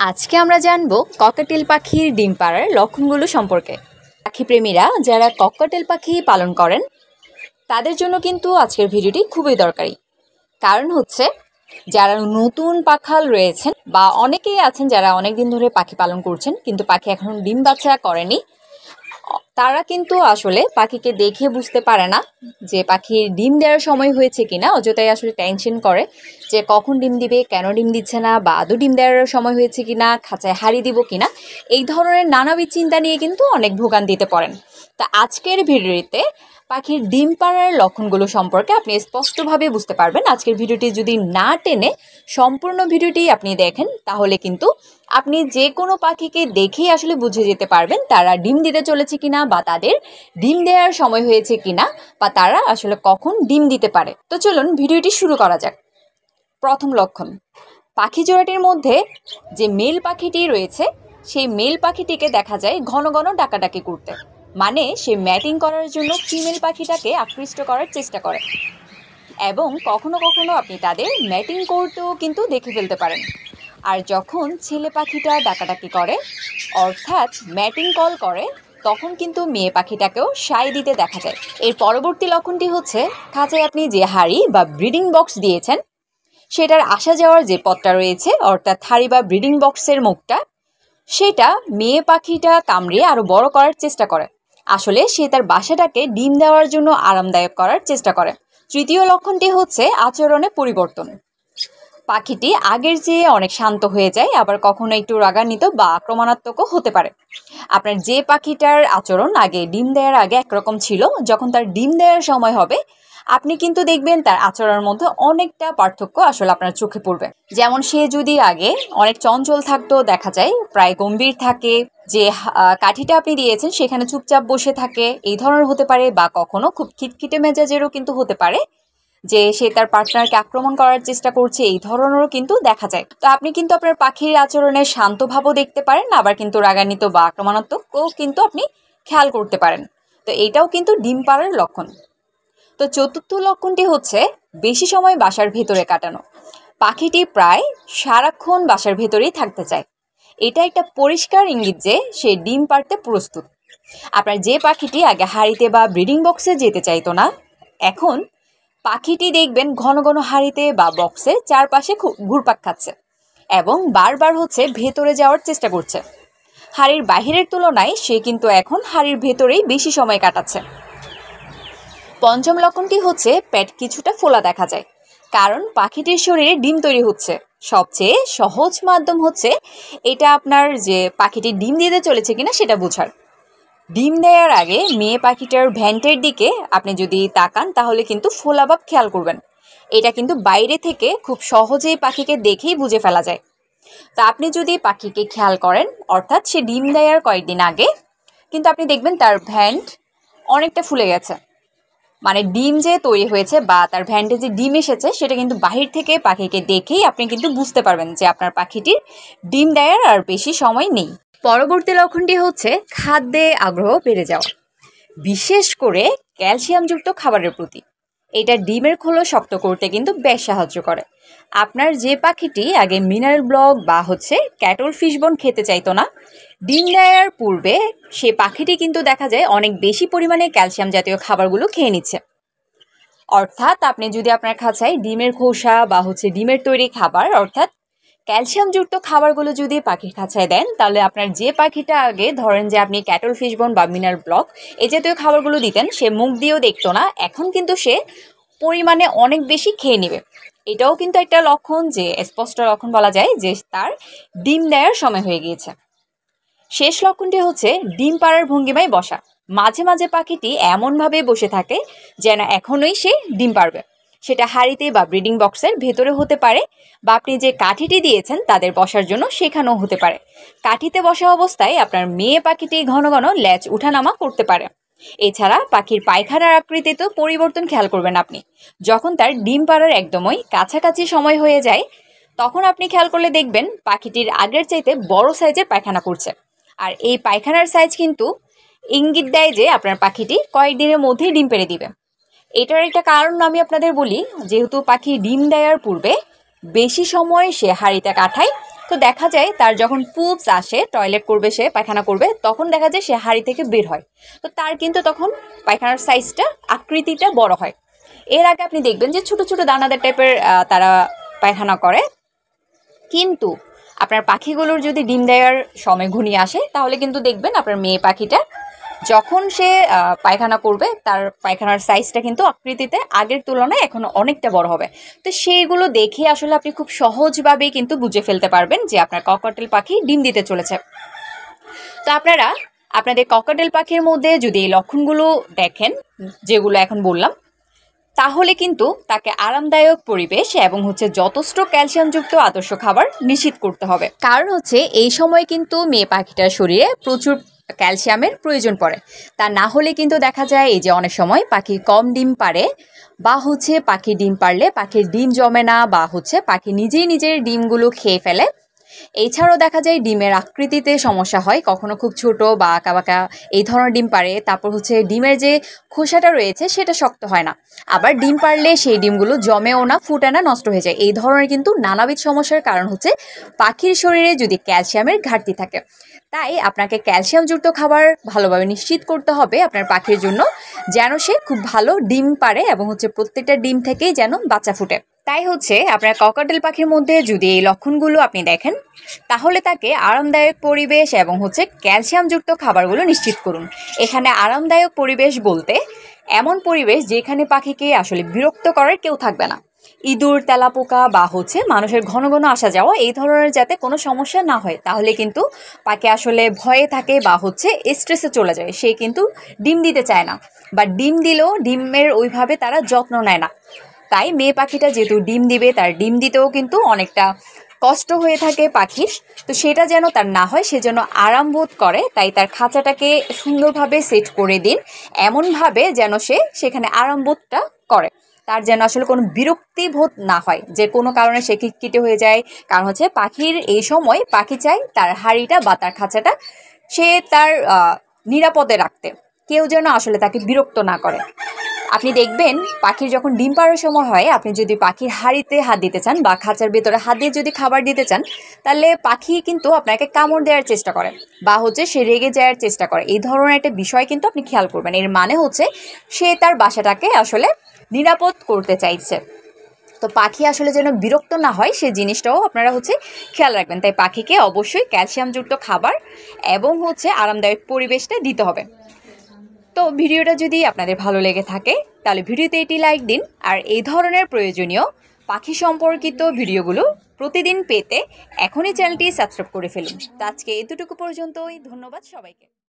আজকে আমরা জানবো ককাটেল পাখির ডিম পাড়ার লক্ষণগুলো সম্পর্কে। পাখি প্রেমীরা যারা ককাটেল পাখি পালন করেন তাদের জন্য কিন্তু আজকের ভিডিওটি খুবই দরকারি। কারণ হচ্ছে যারা নতুন পাখাল রয়েছেন বা অনেকেই আছেন যারা অনেক দিন ধরে পাখি পালন করছেন কিন্তু পাখি এখনো ডিম বাচ্চা করেনি, তারা কিন্তু আসলে পাখিকে দেখে বুঝতে পারে না যে পাখির ডিম দেওয়ার সময় হয়েছে কিনা। অযথাই আসলে টেনশন করে যে কখন ডিম দিবে, কেন ডিম দিচ্ছে না, বা আদৌ ডিম দেওয়ার সময় হয়েছে কিনা, খাঁচায় হাড়ি দিব কিনা, এই ধরনের নানাবিধ চিন্তা নিয়ে কিন্তু অনেক ভোগান্তিতে পড়েন। তা আজকের ভিডিওতে পাখির ডিম পাড়ার লক্ষণগুলো সম্পর্কে আপনি স্পষ্টভাবে বুঝতে পারবেন। আজকের ভিডিওটি যদি না টেনে সম্পূর্ণ ভিডিওটি আপনি দেখেন তাহলে কিন্তু আপনি যে কোনো পাখিকে দেখেই আসলে বুঝে যেতে পারবেন তারা ডিম দিতে চলেছে কিনা, বা তাদের ডিম দেওয়ার সময় হয়েছে কিনা, বা তারা আসলে কখন ডিম দিতে পারে। তো চলুন ভিডিওটি শুরু করা যাক। প্রথম লক্ষণ, পাখি জোড়াটির মধ্যে যে মেল পাখিটি রয়েছে সেই মেল পাখিটিকে দেখা যায় ঘন ঘন ডাকাডাকি করতে, মানে সে ম্যাটিং করার জন্য ফিমেল পাখিটাকে আকৃষ্ট করার চেষ্টা করে, এবং কখনো কখনো আপনি তাদের ম্যাটিং করতেও কিন্তু দেখে ফেলতে পারেন। আর যখন ছেলে পাখিটা ডাকাডাকি করে অর্থাৎ ম্যাটিং কল করে তখন কিন্তু মেয়ে পাখিটাকেও সায় দিতে দেখা যায়। এর পরবর্তী লক্ষণটি হচ্ছে খাঁচায় আপনি যে হাড়ি বা ব্রিডিং বক্স দিয়েছেন সেটার আসা যাওয়ার যে পথটা রয়েছে অর্থাৎ হাড়ি বা ব্রিডিং বক্সের মুখটা, সেটা মেয়ে পাখিটা কামড়িয়ে আরও বড় করার চেষ্টা করে। আসলে সে তার বাসাটাকে ডিম দেওয়ার জন্য আরামদায়ক করার চেষ্টা করে। তৃতীয় লক্ষণটি হচ্ছে আচরণে পরিবর্তন। পাখিটি আগের চেয়ে অনেক শান্ত হয়ে যায়, আবার কখনো একটু রাগান্বিত বা আক্রমণাত্মকও হতে পারে। আপনার যে পাখিটার আচরণ আগে ডিম দেওয়ার আগে একরকম ছিল, যখন তার ডিম দেওয়ার সময় হবে আপনি কিন্তু দেখবেন তার আচরণের মধ্যে অনেকটা পার্থক্য আসলে আপনার চোখে পড়বে। যেমন সে যদি আগে অনেক চঞ্চল থাকতো, দেখা যায় প্রায় গম্ভীর থাকে, যে কাঠিটা আপনি দিয়েছেন সেখানে চুপচাপ বসে থাকে, এই ধরনের হতে পারে, বা কখনো খুব খিটখিটে মেজাজেরও কিন্তু হতে পারে, যে সে তার পার্টনারকে আক্রমণ করার চেষ্টা করছে, এই ধরনেরও কিন্তু দেখা যায়। তো আপনি কিন্তু আপনার পাখির আচরণে শান্তভাবও দেখতে পারেন, আবার কিন্তু রাগান্বিত বা আক্রমণাত্মকও কিন্তু আপনি খেয়াল করতে পারেন। তো এইটাও কিন্তু ডিম পাড়ার লক্ষণ। তো চতুর্থ লক্ষণটি হচ্ছে বেশি সময় বাসার ভেতরে কাটানো। পাখিটি প্রায় সারাক্ষণ বাসার ভেতরেই থাকতে চায়। এটা একটা পরিষ্কার ইঙ্গিত যে সে ডিম পাড়তে প্রস্তুত। আপনার যে পাখিটি আগে হাড়িতে বা ব্রিডিং বক্সে যেতে চাইতো না, এখন পাখিটি দেখবেন ঘন ঘন হাড়িতে বা বক্সের চারপাশে ঘুরপাক খাচ্ছে এবং বারবার হচ্ছে ভেতরে যাওয়ার চেষ্টা করছে। হাড়ির বাহিরের তুলনায় সে কিন্তু এখন হাড়ির ভেতরেই বেশি সময় কাটাচ্ছে। পঞ্চম লক্ষণটি হচ্ছে পেট কিছুটা ফোলা দেখা যায়, কারণ পাখিটির শরীরে ডিম তৈরি হচ্ছে। সবচেয়ে সহজ মাধ্যম হচ্ছে এটা আপনার যে পাখিটি ডিম দিতে চলেছে কিনা সেটা বোঝার। ডিম দেওয়ার আগে মেয়ে পাখিটার ভ্যান্টের দিকে আপনি যদি তাকান তাহলে কিন্তু ফোলাভাব খেয়াল করবেন। এটা কিন্তু বাইরে থেকে খুব সহজেই পাখিকে দেখেই বুঝে ফেলা যায়। তা আপনি যদি পাখিকে খেয়াল করেন অর্থাৎ সে ডিম দেওয়ার কয়েকদিন আগে কিন্তু আপনি দেখবেন তার ভ্যান্ট অনেকটা ফুলে গেছে, মানে ডিম যে তৈরি হয়েছে বা তার ভ্যান্টে যে ডিম এসেছে সেটা কিন্তু বাহির থেকে পাখিকে দেখেই আপনি কিন্তু বুঝতে পারবেন যে আপনার পাখিটির ডিম দেওয়ার আর বেশি সময় নেই। পরবর্তী লক্ষণটি হচ্ছে খাদ্যে আগ্রহ বেড়ে যাওয়া, বিশেষ করে ক্যালসিয়ামযুক্ত খাবারের প্রতি। এটা ডিমের খোলস শক্ত করতে কিন্তু বেশ সাহায্য করে। আপনার যে পাখিটি আগে মিনারেল ব্লক বা ক্যাটল ফিশ বোন খেতে চাইতো না, ডিম দেওয়ার পূর্বে সে পাখিটি কিন্তু দেখা যায় অনেক বেশি পরিমাণে ক্যালসিয়াম জাতীয় খাবারগুলো খেয়ে নিচ্ছে। অর্থাৎ আপনি যদি আপনার খাঁচায় ডিমের খোসা বা ডিমের তৈরি খাবার অর্থাৎ ক্যালসিয়ামযুক্ত খাবারগুলো যদি পাখির খাঁচায় দেন তাহলে আপনার যে পাখিটা আগে ধরেন যে আপনি ক্যাটল ফিশ বোন বা মিনারেল ব্লক এই জাতীয় খাবারগুলো দিতেন, সে মুখ দিয়েও দেখতো না, এখন কিন্তু সে পরিমাণে অনেক বেশি খেয়ে নেবে। এটাও কিন্তু একটা লক্ষণ, যে স্পষ্ট লক্ষণ বলা যায় যে তার ডিম দেওয়ার সময় হয়ে গিয়েছে। শেষ লক্ষণটি হচ্ছে ডিম পাড়ার ভঙ্গিমায় বসা। মাঝে মাঝে পাখিটি এমনভাবে বসে থাকে যেন এখনই সে ডিম পাড়বে। সেটা হাড়িতে বা ব্রিডিং বক্সের ভেতরে হতে পারে, বা আপনি যে কাঠিটি দিয়েছেন তাদের বসার জন্য সেখানেও হতে পারে। কাঠিতে বসা অবস্থায় আপনার মেয়ে পাখিটি ঘন ঘন ল্যাজ উঠানামা করতে পারে। এছাড়া পাখির পায়খানার আকৃতিতেও পরিবর্তন খেয়াল করবেন আপনি। যখন তার ডিম পাড়ার একদমই কাছাকাছি সময় হয়ে যায় তখন আপনি খেয়াল করলে দেখবেন পাখিটির আগের চাইতে বড় সাইজের পায়খানা করছে। আর এই পায়খানার সাইজ কিন্তু ইঙ্গিত দেয় যে আপনার পাখিটি কয়েকদিনের মধ্যেই ডিম পেড়ে দিবে। এটার একটা কারণ আমি আপনাদের বলি, যেহেতু পাখি ডিম দেওয়ার পূর্বে বেশি সময় সে হাঁড়িতে কাটায়, তো তো দেখা যায় তার যখন পুপস আসে, টয়লেট করবে, সে পায়খানা করবে, তখন দেখা যায় সে হাঁড়ি থেকে বের হয়। তো তার কিন্তু তখন পায়খানার সাইজটা, আকৃতিটা বড় হয়। এর আগে আপনি দেখবেন যে ছোট ছোট দানাদার টাইপের তারা পায়খানা করে। কিন্তু আপনার পাখিগুলোর যদি ডিম দেওয়ার সময় ঘনিয়ে আসে, তাহলে কিন্তু দেখবেন আপনার মেয়ে পাখিটা যখন সে পায়খানা করবে, তার পায়খানার সাইজটা কিন্তু আকৃতিতে আগের তুলনায় এখন অনেকটা বড় হবে। তো সেইগুলো দেখে আসলে আপনি খুব সহজভাবেই কিন্তু বুঝে ফেলতে পারবেন যে আপনার ককাটেল পাখি ডিম দিতে চলেছে। তো আপনারা আপনাদের ককাটেল পাখির মধ্যে যদি এই লক্ষণগুলো দেখেন, যেগুলো এখন বললাম, তাহলে কিন্তু তাকে আরামদায়ক পরিবেশ এবং যথেষ্ট ক্যালসিয়ামযুক্ত আদর্শ খাবার নিশ্চিত করতে হবে। কারণ এই সময় কিন্তু মেয়ে পাখিটার শরীরে প্রচুর ক্যালসিয়ামের প্রয়োজন পড়ে। তা না হলে কিন্তু দেখা যায় এই যে অনেক সময় পাখি কম ডিম পারে, বা পাখি ডিম পারলে পাখির ডিম জমে না, বা পাখি নিজেই নিজের ডিমগুলো খেয়ে ফেলে। এছাড়াও দেখা যায় ডিমের আকৃতিতে সমস্যা হয়, কখনো খুব ছোট বা আঁকা বাঁকা এই ধরনের ডিম পারে। তারপর ডিমের যে খোসাটা রয়েছে সেটা শক্ত হয় না, আবার ডিম পারলে সেই ডিমগুলো জমেও না, ফুটে না, নষ্ট হয়ে যায়। এই ধরনের কিন্তু নানাবিধ সমস্যার কারণ পাখির শরীরে যদি ক্যালসিয়ামের ঘাটতি থাকে। তাই আপনাকে ক্যালসিয়ামযুক্ত খাবার ভালোভাবে নিশ্চিত করতে হবে আপনার পাখির জন্য, যেন সে খুব ভালো ডিম পারে এবং প্রত্যেকটা ডিম থেকেই যেন বাচ্চা ফুটে। তাই আপনার ককাটেল পাখির মধ্যে যদি এই লক্ষণগুলো আপনি দেখেন, তাহলে তাকে আরামদায়ক পরিবেশ এবং ক্যালসিয়ামযুক্ত খাবারগুলো নিশ্চিত করুন। এখানে আরামদায়ক পরিবেশ বলতে এমন পরিবেশ যেখানে পাখিকে আসলে বিরক্ত করার কেউ থাকবে না। ইঁদুর, তেলাপোকা বা মানুষের ঘন ঘন আসা যাওয়া, এই ধরনের যাতে কোনো সমস্যা না হয়, তাহলে কিন্তু পাখি আসলে ভয়ে থাকে বা স্ট্রেসে চলে যায়, সে কিন্তু ডিম দিতে চায় না, বা ডিম দিলেও ডিমের ওইভাবে তারা যত্ন নেয় না। তাই মেয়ে পাখিটা যেহেতু ডিম দিবে, তার ডিম দিতেও কিন্তু অনেকটা কষ্ট হয়ে থাকে পাখির। তো সেটা যেন তার না হয়, সে যেন আরাম বোধ করে, তাই তার খাঁচাটাকে সুন্দরভাবে সেট করে দিন, এমনভাবে যেন সে সেখানে আরাম বোধটা করে। তার যেন আসলে কোনো বিরক্তি বোধ না হয় যে কোনো কারণে সে কিটকিটে হয়ে যায়। কারণ পাখির এই সময় পাখি চায় তার হাঁড়িটা বা তার খাঁচাটা সে তার নিরাপদে রাখতে, কেউ যেন আসলে তাকে বিরক্ত না করে। আপনি দেখবেন পাখির যখন ডিম পাড়ার সময় হয়, আপনি যদি পাখির হাঁড়িতে হাত দিতে চান বা খাঁচার ভেতরে হাত দিয়ে যদি খাবার দিতে চান, তাহলে পাখি কিন্তু আপনাকে কামড় দেওয়ার চেষ্টা করে বা সে রেগে যাওয়ার চেষ্টা করে। এই ধরনের একটা বিষয় কিন্তু আপনি খেয়াল করবেন। এর মানে সে তার বাসাটাকে আসলে নিরাপদ করতে চাইছে। তো পাখি আসলে যেন বিরক্ত না হয়, সেই জিনিসটাও আপনারা খেয়াল রাখবেন। তাই পাখিকে অবশ্যই ক্যালসিয়ামযুক্ত খাবার এবং আরামদায়ক পরিবেশটা দিতে হবে। তো ভিডিওটা যদি আপনাদের ভালো লেগে থাকে, তাহলে ভিডিওতে এটি লাইক দিন। আর এই ধরনের প্রয়োজনীয় পাখি সম্পর্কিত ভিডিওগুলো প্রতিদিন পেতে এখনই চ্যানেলটি সাবস্ক্রাইব করে ফেলুন। তো আজকে এতটুকু পর্যন্তই। ধন্যবাদ সবাইকে।